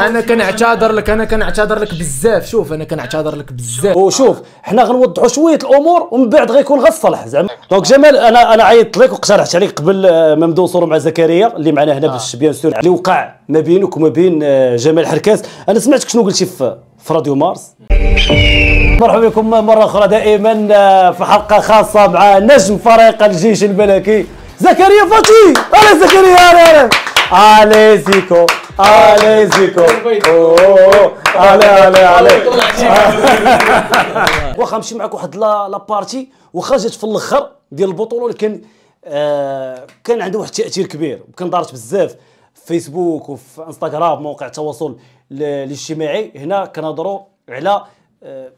انا كنعتذر لك بزاف. شوف انا كنعتذر لك بزاف. وشوف حنا غنوضحوا شويه الامور ومن بعد غيكون غالصلح زعما. دونك جمال انا عيطت لك وقترحت عليك قبل ما نبداو نصوروا مع زكريا اللي معنا هنا باش بيان سور اللي وقع ما بينك وما بين جمال حركاس. انا سمعتك شنو قلتي في راديو مارس. مرحبا بكم مره اخرى دائما في حلقه خاصه مع نجم فريق الجيش الملكي زكريا فاتي. على زكريا علي زيكو علي زيكو علي واخا نمشي معك واحد لا بارتي واخا جات في الاخر ديال البطوله، ولكن كان عنده واحد التاثير كبير وكان دارت بزاف في فيسبوك وفي انستغرام مواقع التواصل الاجتماعي. هنا كنهضروا على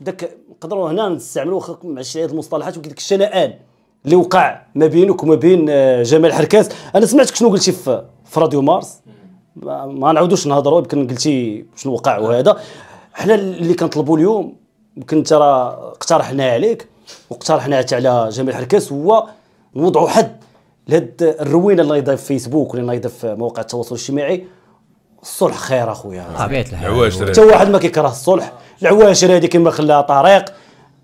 داك نقدروا هنا نستعملوا واخا ماشي هاد المصطلحات، ولكن داك الشنآن اللي وقع ما بينك وما بين جمال حركاس. انا سمعتك شنو قلتي في راديو مارس، ما نعاودوش نهضروا، يمكن قلتي شنو وقع. وهذا حنا اللي كنطلبوا اليوم، يمكن ترى اقترحنا عليك واقترحنا حتى على جمال حركاس، هو نوضعوا حد لهاد الروينه اللي نايضه في فيسبوك واللي نايضه في مواقع التواصل الاجتماعي. الصلح خير اخويا، طبيعه الحال حتى واحد ما كيكره الصلح. العواشر هذه كما خلاها طريق،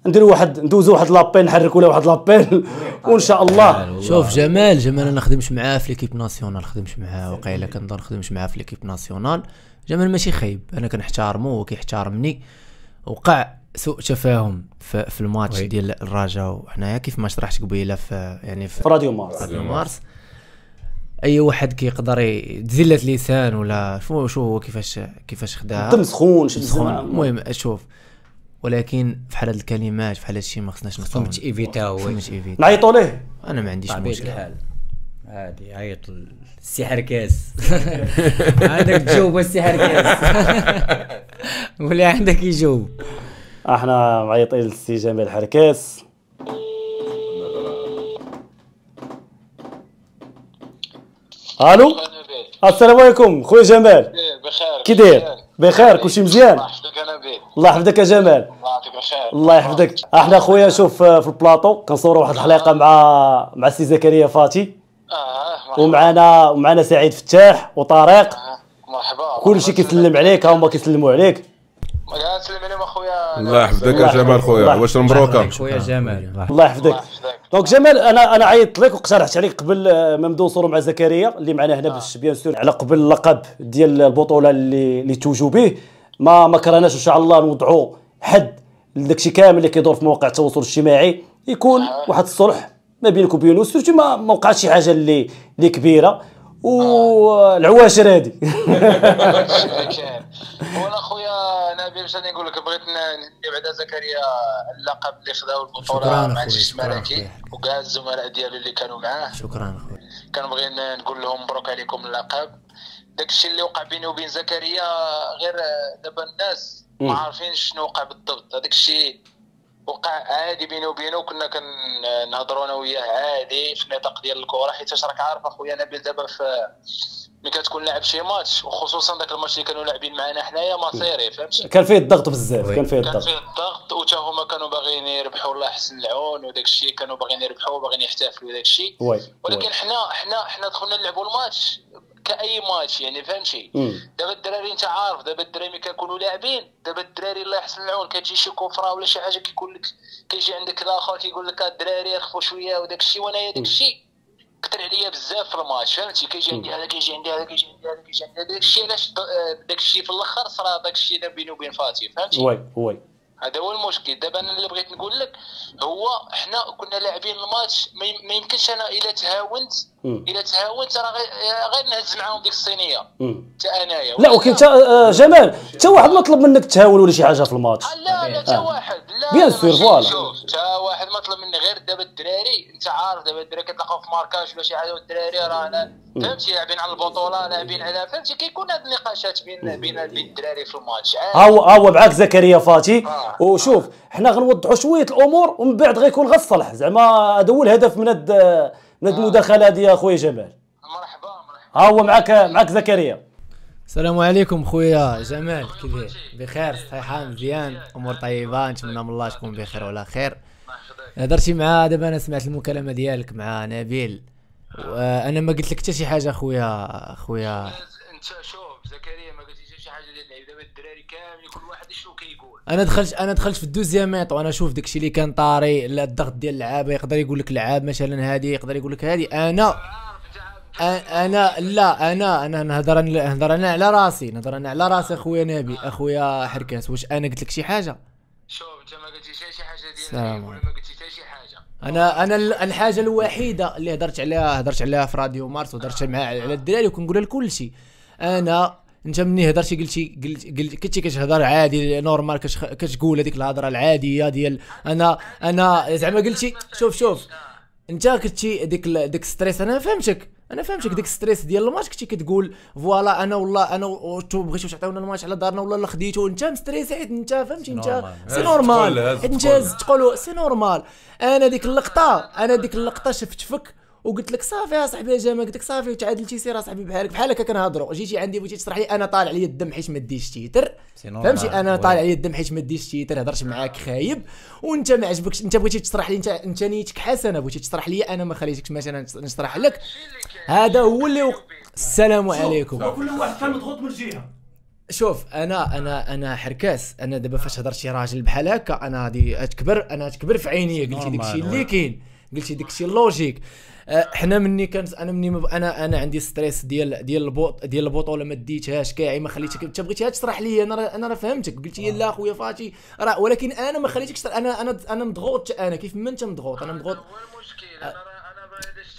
ندوزو واحد لابيل، نحركوا له واحد لابيل وان شاء الله. شوف جمال انا نخدمش معاه في ليكيب ناسيونال، نخدمش معاه وقيله كنظن نخدمش معاه في ليكيب ناسيونال. جمال ماشي خايب، انا كنحتارمو وهو كيحتارمني. وقع سوء تفاهم في الماتش ديال الرجاء وحنايا كيف ما شرحت قبيله في راديو مارس. اي واحد كيقدر يتزلة لسان ولا شو هو كيفاش خداها دم سخون المهم. شوف ولكن في حال هاد الكلمات في حال هاد الشيء ما خصناش فهمت ايفيتاو نعيطوا ليه. انا ما عنديش مشكل عادي عيط السي حركاس. عندك تجاوب السي حركاس ولا عندك يجاوب. احنا معيطين للسي جمال حركاس. الو السلام عليكم خويا جمال. بخير كي داير؟ بخير كلشي مزيان؟ الله يحفظك نبيل. الله يحفظك يا جمال. الله يعطيك الخير. الله يحفظك. احنا خويا شوف في البلاطو كنصوروا واحد الحلقه مع السي زكريا فاتي. ومعنا سعيد فتاح وطارق. مرحبا. كلشي كيسلم عليك، هما كيسلموا عليك. سلم عليهم اخويا. الله يحفظك يا جمال خويا. واش مبروكه خويا جمال. الله يحفظك. دونك جمال انا عيطت لك وقترحت عليك قبل ما نبداو نصوروا مع زكريا اللي معنا هنا باش بيان سور على قبل اللقب ديال البطوله اللي توجوا به. ما كرهناش ان شاء الله نوضعوا حد لداكشي كامل اللي كيدور في مواقع التواصل الاجتماعي، يكون واحد الصلح ما بينك وبينه، سيرتو ما وقعش شي حاجه اللي كبيره والعواشر هذه. وانا خويا نبيل باش نقول لك بغيت نبعد زكريا اللقب اللي خداو البطوله مع الجيش الملكي وكاع الزملاء ديالو اللي كانوا معاه. شكرا خويا. كنبغي نقول لهم مبروك عليكم اللقب. داكشي اللي وقع بيني وبين زكريا غير دابا الناس ما عارفينش شنو وقع بالضبط. هذاك الشيء وقع عادي بيني وبينه، كنا كنهضروا انا وياه عادي في النطاق ديال الكره، حيت راك عارف اخويا نبيل دابا ملي كتكون لاعب شي ماتش، وخصوصا داك الماتش اللي كانوا لاعبين معنا حنايا مصيري، فهمتي؟ كان فيه الضغط بزاف. كان فيه الضغط وتا هما كانوا باغيين يربحوا، الله يحسن العون، وداك الشيء كانوا باغيين يربحوا وباغيين يحتفلوا وداك الشيء. ولكن حنا دخلنا نلعبوا الماتش كاي ماتش، يعني فهمتي. دابا الدراري انت عارف، دابا الدراري ملي كيكونوا لاعبين، دابا الدراري الله يحسن العون كتجي شي كفره ولا شي حاجه كيقول لك، كيجي عندك الاخر كيقول لك الدراري يرخفوا شويه وداك الشيء. وانايا داك الشيء كثر عليا بزاف في الماتش، فهمتي. كيجي عندي هذا، كيجي عندي هذا، كيجي عندي هذا، كيجي عندي هذا. داك الشيء علاش داك الشيء في الاخر صرا داك الشيء بيني وبين فاتي، فهمتي. هذا هو المشكل. دابا انا اللي بغيت نقول لك هو حنا كنا لاعبين الماتش، ما يمكنش انا الا تهاونت راه غير نهز معاهم ديك الصينيه حتى انايا. لا ولكن جمال حتى واحد ما طلب منك تهاون ولا شي حاجه في الماتش. لا حتى واحد، لا بيان سور فوالا. حتى واحد ما طلب مني، غير دابا الدراري انت عارف، دابا الدراري كيتلاقاو في ماركاج ولا شي حاجه، والدراري راه فهمتي لاعبين على البطوله، لاعبين على فهمتي، كيكون هاد النقاشات بين الدراري في الماتش. ها هو معاك زكريا فاتي. وشوف حنا غنوضحوا شويه الامور ومن بعد غيكون غالصلح، زعما هذا هو الهدف من هاد المداخله هذه يا خويا جمال. مرحبا. ها هو معاك زكريا. السلام عليكم خويا جمال، كي داير؟ بخير صحيحه مزيان امور طيبه، نتمنى من الله تكون بخير وعلى خير. هضرتي مع دابا انا سمعت المكالمه ديالك مع نبيل وانا ما قلت لك حتى شي حاجه خويا. انت شوف زكريا ما قلتيش شي حاجه ديال اللعيبه دابا الدراري كاملين كل واحد شنو كيقول. انا دخلت في الدوزياميط وانا شوف داكشي اللي كان طاري، لا الضغط ديال اللعابه يقدر يقول لك لعاب مثلا هذه، يقدر يقول لك هذه. انا نهضر انا على راسي، نهضر انا على راسي اخويا نبي، اخويا حركاس. واش انا قلت لك شي حاجه؟ شوف انت ما قلتيش شي حاجه سلام. ديال ما قلتي حتى شي حاجه. انا الحاجه الوحيده اللي هضرت عليها في راديو مارس وهضرت معاه على الدراري وكنقولها لكل شيء. انت مني هضرتي قلت كنتي كتهضر عادي نورمال، كتقول هذيك الهضره العاديه ديال انا زعما قلتي شوف انت كنتي ديك ستريس. انا فهمتك ديك ستريس ديال الماتش كنتي كتقول فوالا انا والله انا بغيتو تعطيونا الماتش على دارنا ولا خديتو انت مستريس حيت انت فهمتي انت سي نورمال حيت انت تقولوا سي نورمال. انا ديك اللقطه شفت فيك وقلت لك صافي يا صاحبي يا جماعه، قلت لك صافي تعادلتي سير صاحبي بحال هكا كنهضروا. جيتي عندي بغيتي تشرح لي انا طالع لي الدم حيت ما ديتش تيتر، فهمتي انا طالع لي الدم حيت ما ديتش تيتر، هضرت معاك خايب وانت ما عجبكش، انت بغيتي تشرح لي انت نيتك حسنه، بغيتي تشرح لي انا ما خليتكش مثلا نشرح لك. هذا هو اللي السلام عليكم. كل واحد كان مضغوط من جهه. شوف انا حركاس، انا دابا فاش هضرت شي راجل بحال هكا انا غادي اتكبر في عينيا. قلتي داكشي اللي كاين، قلتي داكشي اللوجيك. حنا مني كانت انا عندي ستريس ديال البطوله ما ديتهاش كاعي، ما خليتك انت بغيتيها تشرح لي. انا راه فهمتك، قلتي لا خويا فاتي راه، ولكن انا ما خليتكش. انا مضغوط، انا كيف ما انت مضغوط انا مضغوط.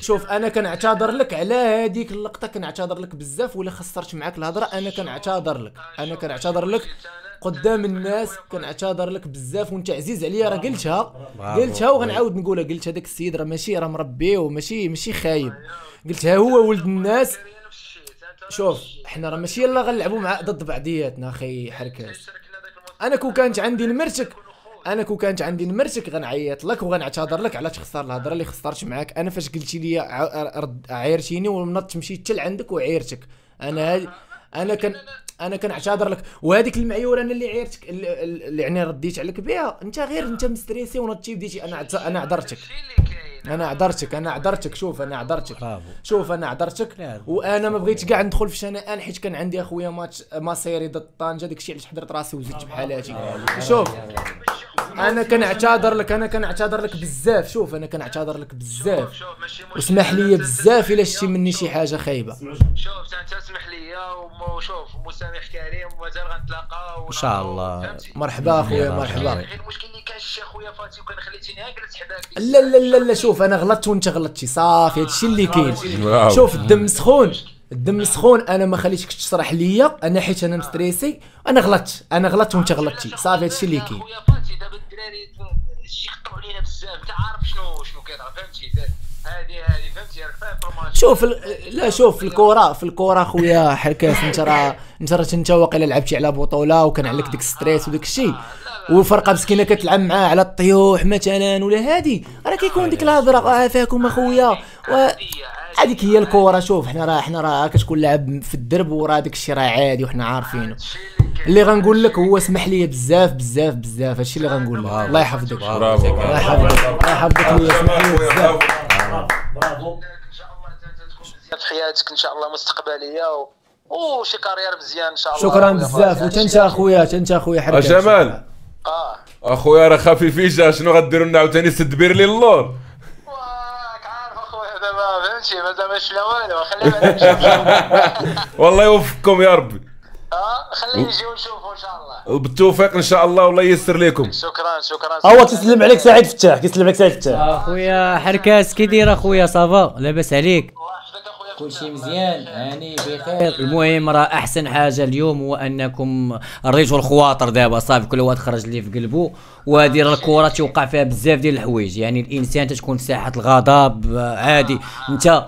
شوف انا كنعتذر لك على هذيك اللقطه، كنعتذر لك بزاف ولا خسرت معاك الهضره. انا كنعتذر لك قدام الناس، كنعتذر لك بزاف وانت عزيز عليا. راه قلتها وغنعاود نقولها. قلت هذاك السيد راه راه مربي وماشي خايب، قلتها هو ولد الناس. شوف حنا راه ماشي يلا غنلعبوا مع ضد بعضياتنا اخي حركاس. انا كون كانت عندي نمرتك غنعيط لك وغنعتذر لك على تخسر الهضره اللي خسرت معاك. انا فاش قلتي لي عايرتيني ونضت مشيت حتى لعندك وعيرتك، انا كنعتذر لك. وهذيك المعيوره انا اللي عيرتك اللي يعني رديت عليك بها، انت مستريسي ونضتي بديتي. انا عذرتك شوف انا عذرتك وانا ما بغيتش كاع ندخل في شنآن حيت كان عندي اخويا ماتش مصيري ضد طنجه، داكشي علاش حضرت راسي وزدت بحالاتي. شوف انا كنعتذر لك بزاف. شوف انا كنعتذر لك بزاف واسمح لي بزاف الا شتي مني شي حاجه خايبه. شوف انت اسمح لي وشوف مسامح كريم ومازال غنتلاقاو ان شاء الله. مرحبا اخويا مرحبا. غير المشكل اللي كان شي اخويا فاتي وكان خليتيني هكا تحباك. لا شوف انا غلطت وانت غلطتي صافي، هادشي اللي كاين. شوف الدم سخون انا ما خليتكش تشرح ليا انا حيت انا مستريسي. انا غلطت وانت غلطتي صافي، هادشي اللي كاين. خويا فاتي دابا الدراري شي يقطعوا علينا بزاف، انت عارف شنو كيطرا فهمتي. هذه فهمتي راك فاهم في الماتش. شوف في الكره خويا حركاس، انت واقيلا لعبتي على بطوله وكان عليك ديك ستريس وداك الشيء، وفرقه مسكينه كتلعب معاه على الطيوح مثلا ولا هادي، راه كيكون ديك الهضره عافاكم اخويا. هذيك هي الكره. شوف حنا راه كتكون لاعب في الدرب وراه داك الشيء راه عادي وحنا عارفينه. اللي غنقول لك هو اسمح لي بزاف هادشي اللي غنقول لك. الله يحفظك الله يحفظك ليا، اسمح لي بزاف. برافو ان شاء الله انت تكون مزيان في حياتك ان شاء الله مستقبليه وشي كارير مزيان ان شاء الله. شكرا بزاف. وانت اخويا حركه جمال اخويا راه خفيفيجا، شنو غديروا لنا عاوتاني تدبير لي اللور؟ واك عارف اخويا دابا فهمتي مازال ما شفنا والو، خلينا والله يوفقكم يا ربي. خلينا نجيو نشوفوا ان شاء الله. بالتوفيق ان شاء الله والله ييسر لكم. شكرا. هو كيسلم عليك سعيد فتاح، اخويا حركاس كي داير اخويا؟ صافا لاباس عليك؟ كلشي مزيان هاني بخير. المهم راه احسن حاجه اليوم هو انكم رضيتوا الخواطر. دابا صافي كل واحد خرج اللي في قلبه، وهذه راه الكره توقع فيها بزاف ديال الحوايج. يعني الانسان تتكون في ساحه الغضب عادي، انت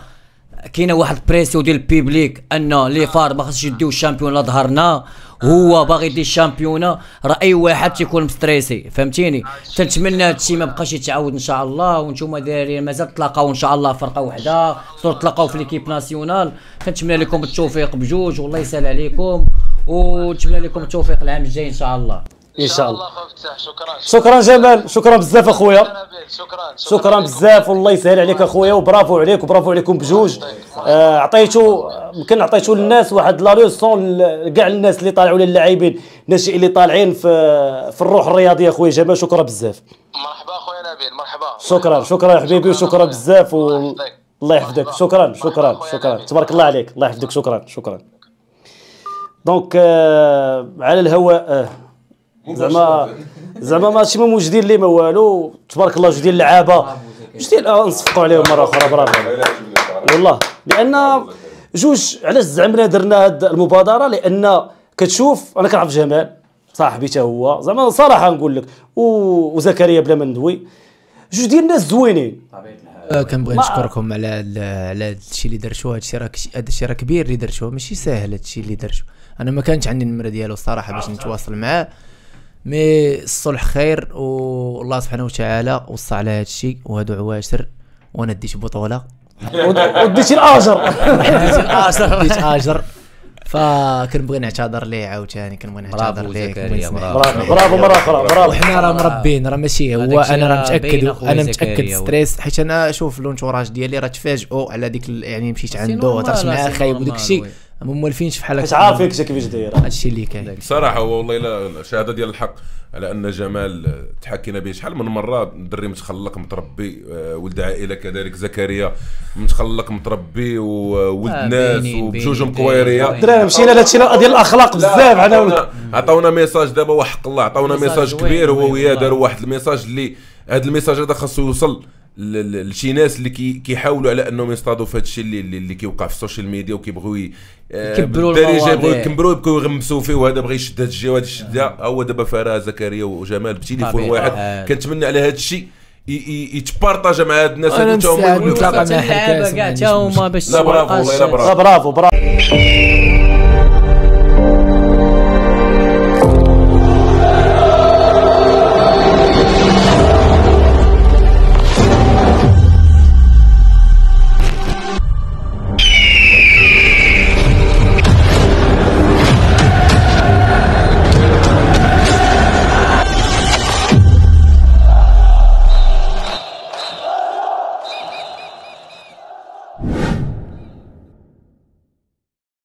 كاينه واحد البريسيو ديال البيبليك ان لي فار ما خصش يديو الشامبيون لا ظهرنا، هو باغي يدي الشامبيونه. راه اي واحد تيكون مستريسي فهمتيني. تنتمنى هادشي ما بقاش يتعاود ان شاء الله، وانتم دايرين مازال تلاقاو ان شاء الله فرقه وحده، صور تلاقاو في ليكيب ناسيونال. كنتمنى لكم التوفيق بجوج والله يسهل عليكم، ونتمنى لكم التوفيق العام الجاي ان شاء الله. ان شاء الله. شكرا جمال، شكرا بزاف اخويا، شكرا بزاف، والله يسهل عليك اخويا، وبرافو عليك وبرافو عليكم بجوج. يمكن عطيتو للناس واحد لا ليسون كاع الناس اللي طالعوا للاعبين الناشئين اللي طالعين في الروح الرياضيه اخويا جمال. شكرا بزاف. مرحبا اخويا نبيل، مرحبا. شكرا يا حبيبي، وشكرا بزاف الله يحفظك. شكرا تبارك الله عليك، الله يحفظك. شكرا. دونك على الهواء زعما ماشي موجودين لي ما والو، تبارك الله جوج ديال اللعابه، جوج ديال نصفقوا عليهم مره اخرى، برافو والله. لان جوج علاش زعمنا درنا هاد المبادره، لان كتشوف انا كنعرف جمال صاحبي حتى هو، زعما صراحه نقول لك، وزكريا بلا ما ندوي، جوج ديال الناس زوينين. كنبغي نشكركم على هذا الشيء اللي درتوه. هذا الشيء راه كبير اللي درتوه، ماشي ساهل هذا الشيء اللي درتو. انا ما كانش عندي النمره ديالو الصراحه باش نتواصل معاه، مي الصلح خير، والله سبحانه وتعالى وصى على هذا الشيء، وهادو عواشر، وانا ديت بطوله وديتي الاجر. ديت اجر، فكنبغي نعتذر ليه عاوتاني، كنبغي نعتذر ليه. برافو مره اخرى، برافو. وحنا راه مربين، راه ماشي هو، انا راه متاكد ستريس، حيت انا شوف لونتوراج ديالي راه تفاجئوا على ديك يعني مشيت عنده هضرت معاه خايب وداك الشيء، ما موالفينش بحال هكا، عارفين كيفاش داير هادشي اللي كاين بصراحه. والله الا شهاده ديال الحق على ان جمال تحكينا به شحال من مره، دري متخلق متربي، ولد عائله كذلك زكريا متخلق متربي، وولد ناس وبجوجهم كويريه. درنا مشينا لهادشي ديال الاخلاق بزاف. عطاونا ميساج دابا وحق الله، عطاونا ميساج كبير، هو وياه داروا واحد الميساج اللي هذا الميساج هذا خاصو يوصل لشي ناس اللي كيحاولوا على انهم يصطادوا في هذا الشيء اللي كيوقع في السوشيال ميديا، وكيبغيو يكبروا بالدارجه، يبغيو يكبروا، يبقوا يغمسوا فيه، وهذا بغى يشد هذا الشيء وهذا يشدها. هو دابا فرا زكريا وجمال بتليفون واحد، كنتمنى على هذا الشيء يتبارطاج مع هاد الناس هادو، نتلاقى مع حكايه كاع تا هما باش برافو والله، برافو.